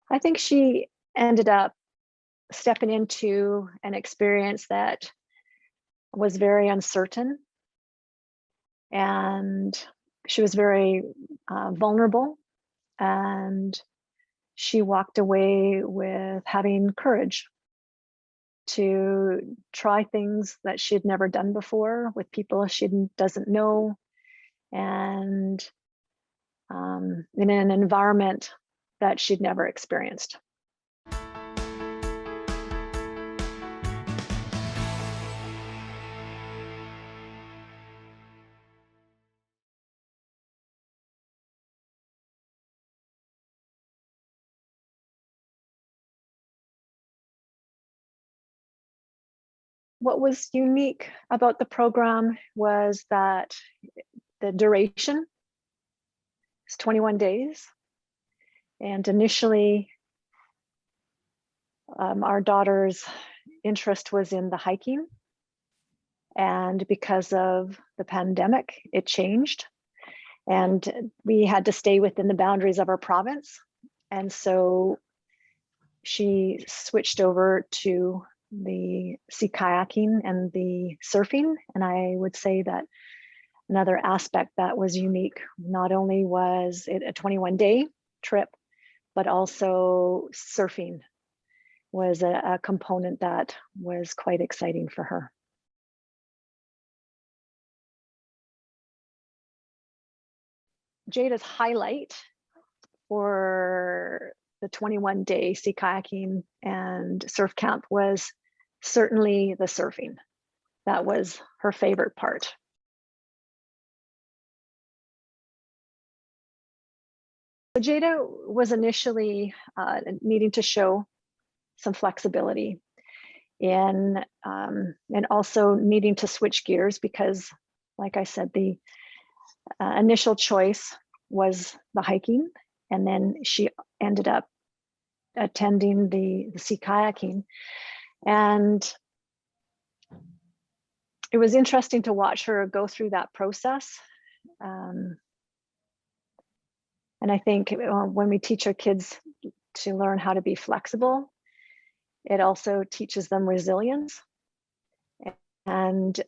I think she ended up stepping into an experience that was very uncertain, and she was very vulnerable, and she walked away with having courage to try things that she'd never done before with people she doesn't know, and in an environment that she'd never experienced. What was unique about the program was that the duration is 21 days. And initially, our daughter's interest was in the hiking. And because of the pandemic, it changed. And we had to stay within the boundaries of our province. And so she switched over to the sea kayaking and the surfing. And I would say that another aspect that was unique, not only was it a 21-day trip, but also surfing was a component that was quite exciting for her. Jada's highlight for the 21-day sea kayaking and surf camp was certainly the surfing. That was her favorite part. So Jada was initially needing to show some flexibility in and also needing to switch gears because, like I said, the initial choice was the hiking, and then she ended up attending the sea kayaking. And it was interesting to watch her go through that process. And I think when we teach our kids to learn how to be flexible, it also teaches them resilience. And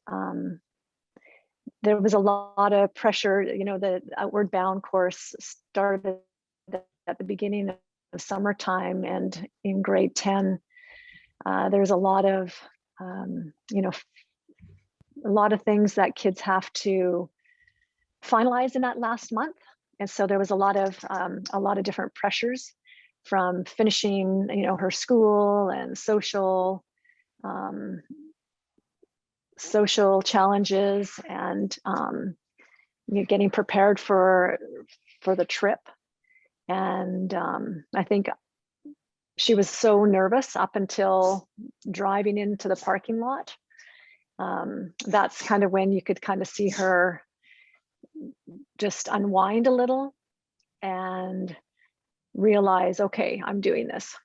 there was a lot of pressure. You know, the Outward Bound course started at the beginning of summertime, and in grade 10, there's a lot of, you know, a lot of things that kids have to finalize in that last month. And so there was a lot of different pressures from finishing, you know, her school and social challenges, and you know, getting prepared for the trip. And I think she was so nervous up until driving into the parking lot. That's kind of when you could kind of see her just unwind a little and realize, okay, I'm doing this.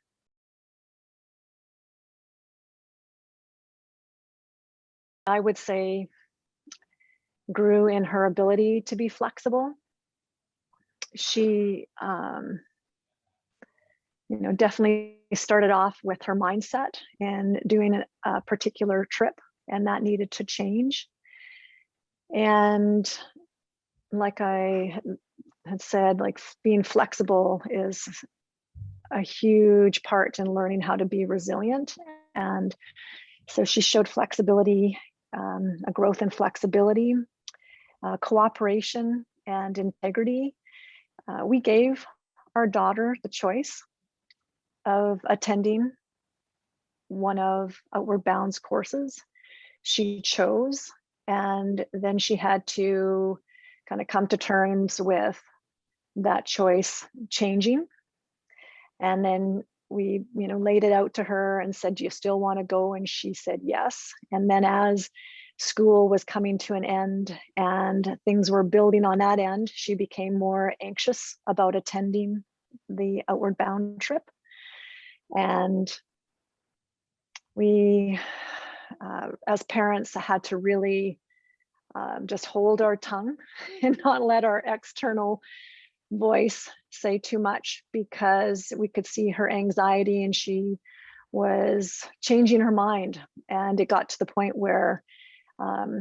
I would say grew in her ability to be flexible. She, you know, definitely started off with her mindset and doing a particular trip, and that needed to change. And like I had said, like being flexible is a huge part in learning how to be resilient. And so she showed flexibility, a growth in flexibility, cooperation, and integrity. We gave our daughter the choice of attending one of Outward Bound's courses. She chose, and then she had to kind of come to terms with that choice changing. And then we, you know, laid it out to her and said, do you still want to go? And she said yes. And then as school was coming to an end and things were building on that end, she became more anxious about attending the Outward Bound trip. And we, as parents, had to really just hold our tongue and not let our external voice say too much because we could see her anxiety and she was changing her mind. And it got to the point where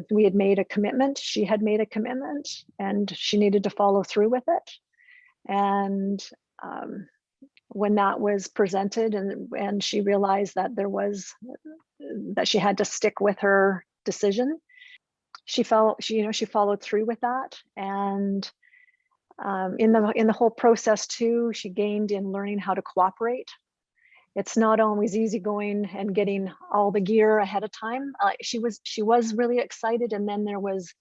we had made a commitment, she had made a commitment, and she needed to follow through with it. And when that was presented and she realized that that she had to stick with her decision, she followed through with that. And in the whole process too, she gained in learning how to cooperate. It's not always easy going and getting all the gear ahead of time. She was really excited, and then there was,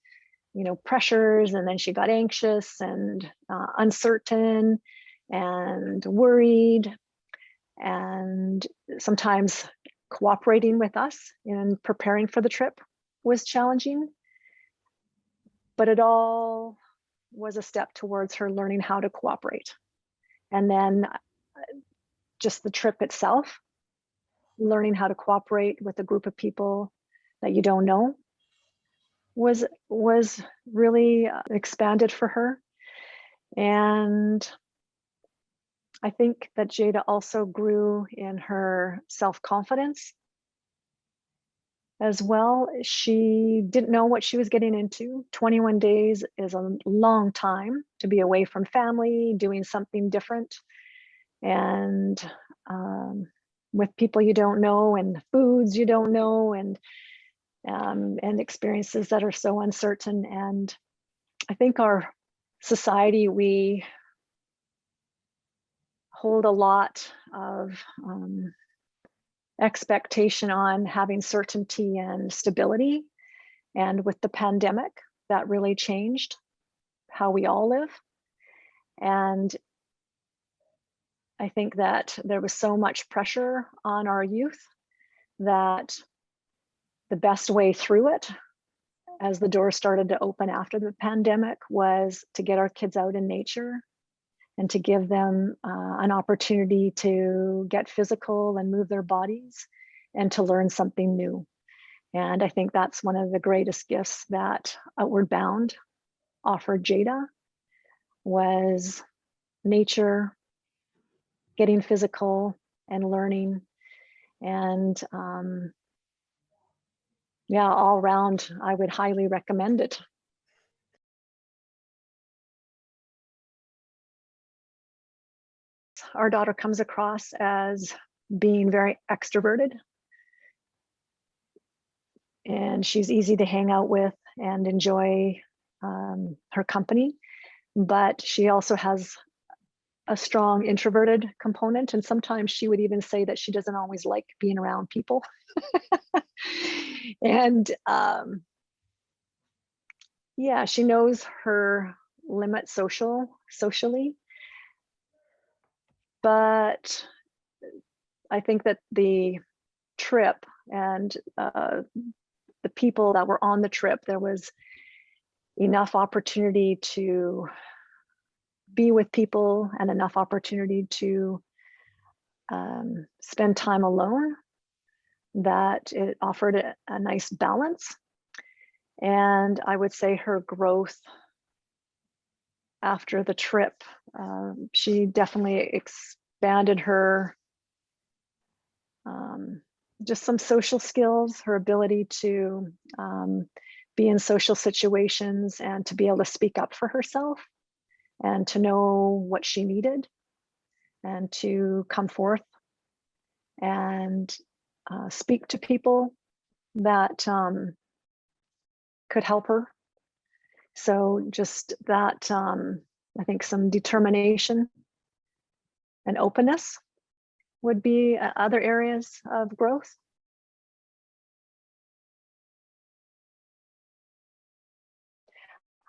pressures, and then she got anxious and uncertain and worried, and sometimes cooperating with us in preparing for the trip was challenging. But it all was a step towards her learning how to cooperate. And then just the trip itself, learning how to cooperate with a group of people that you don't know was really expanded for her. And I think that Jada also grew in her self-confidence as well. She didn't know what she was getting into. 21 days is a long time to be away from family, doing something different, and with people you don't know, and foods you don't know, and experiences that are so uncertain. And I think our society, we hold a lot of expectation on having certainty and stability. And with the pandemic, that really changed how we all live. And I think that there was so much pressure on our youth that the best way through it, as the doors started to open after the pandemic, was to get our kids out in nature and to give them an opportunity to get physical and move their bodies and to learn something new. And I think that's one of the greatest gifts that Outward Bound offered Jada, was nature, getting physical and learning. And yeah, all around, I would highly recommend it. Our daughter comes across as being very extroverted, and she's easy to hang out with and enjoy her company, but she also has a strong introverted component, and sometimes she would even say that she doesn't always like being around people. And yeah, she knows her limit socially, but I think that the trip and the people that were on the trip, there was enough opportunity to be with people and enough opportunity to spend time alone, that it offered a nice balance. And I would say her growth after the trip, she definitely expanded her just some social skills, her ability to be in social situations and to be able to speak up for herself and to know what she needed and to come forth and speak to people that could help her. So just that, I think some determination and openness would be other areas of growth.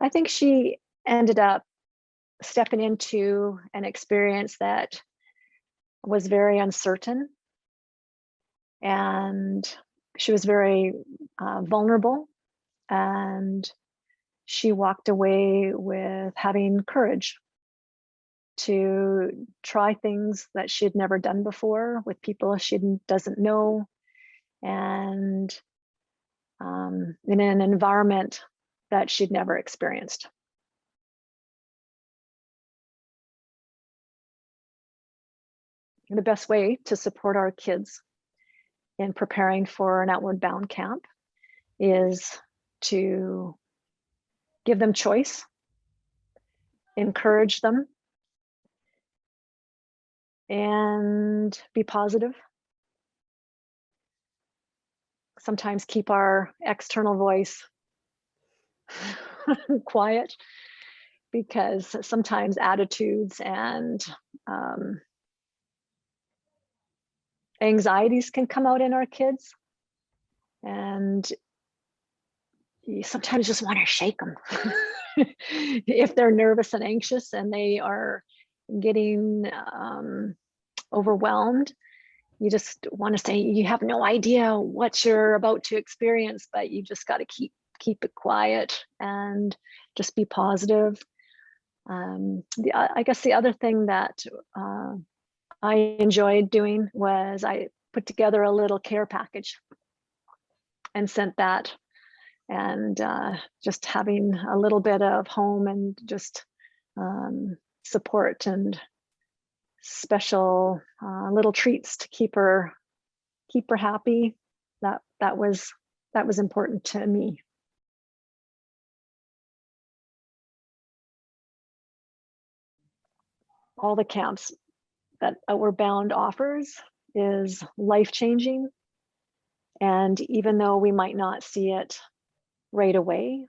I think she ended up stepping into an experience that was very uncertain, and she was very vulnerable, and she walked away with having courage to try things that she had never done before with people she doesn't know, and in an environment that she'd never experienced. the best way to support our kids in preparing for an outward bound camp is to give them choice, encourage them, and be positive. Sometimes keep our external voice quiet, because sometimes attitudes and anxieties can come out in our kids, and you sometimes just want to shake them. If they're nervous and anxious and they are getting overwhelmed, you just want to say, you have no idea what you're about to experience, but you just got to keep it quiet and just be positive. I guess the other thing that I enjoyed doing was I put together a little care package and sent that, and just having a little bit of home and just support and special little treats to keep her happy. That was important to me. All the camps that Outward Bound offers is life-changing, and even though we might not see it right away,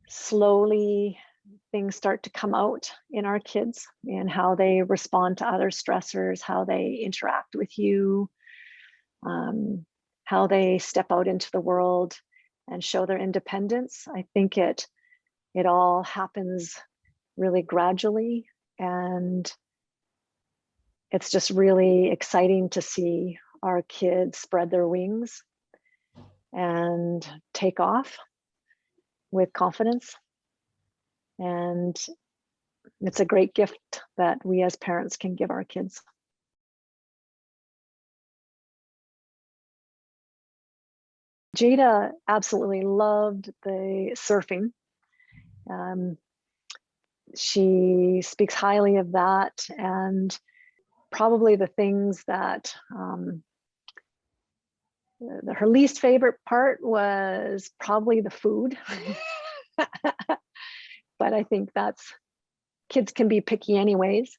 slowly things start to come out in our kids and how they respond to other stressors, how they interact with you, how they step out into the world and show their independence. I think it all happens really gradually, and it's just really exciting to see our kids spread their wings and take off with confidence. And it's a great gift that we as parents can give our kids. Jada absolutely loved the surfing. She speaks highly of that, and probably the things that her least favorite part was probably the food. But I think kids can be picky anyways.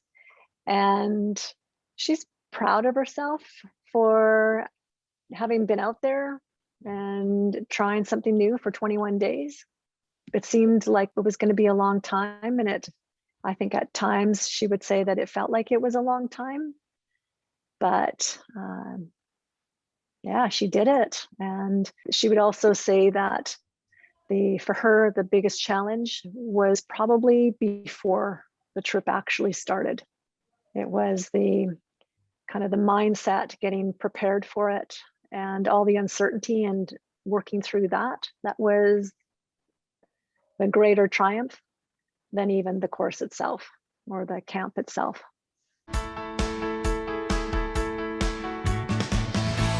And she's proud of herself for having been out there and trying something new for 21 days. It seemed like it was going to be a long time, and I think at times she would say that it felt like it was a long time, but yeah, she did it. And she would also say that for her, the biggest challenge was probably before the trip actually started. It was the kind of the mindset, getting prepared for it, and all the uncertainty and working through that. That was the greater triumph than even the course itself or the camp itself.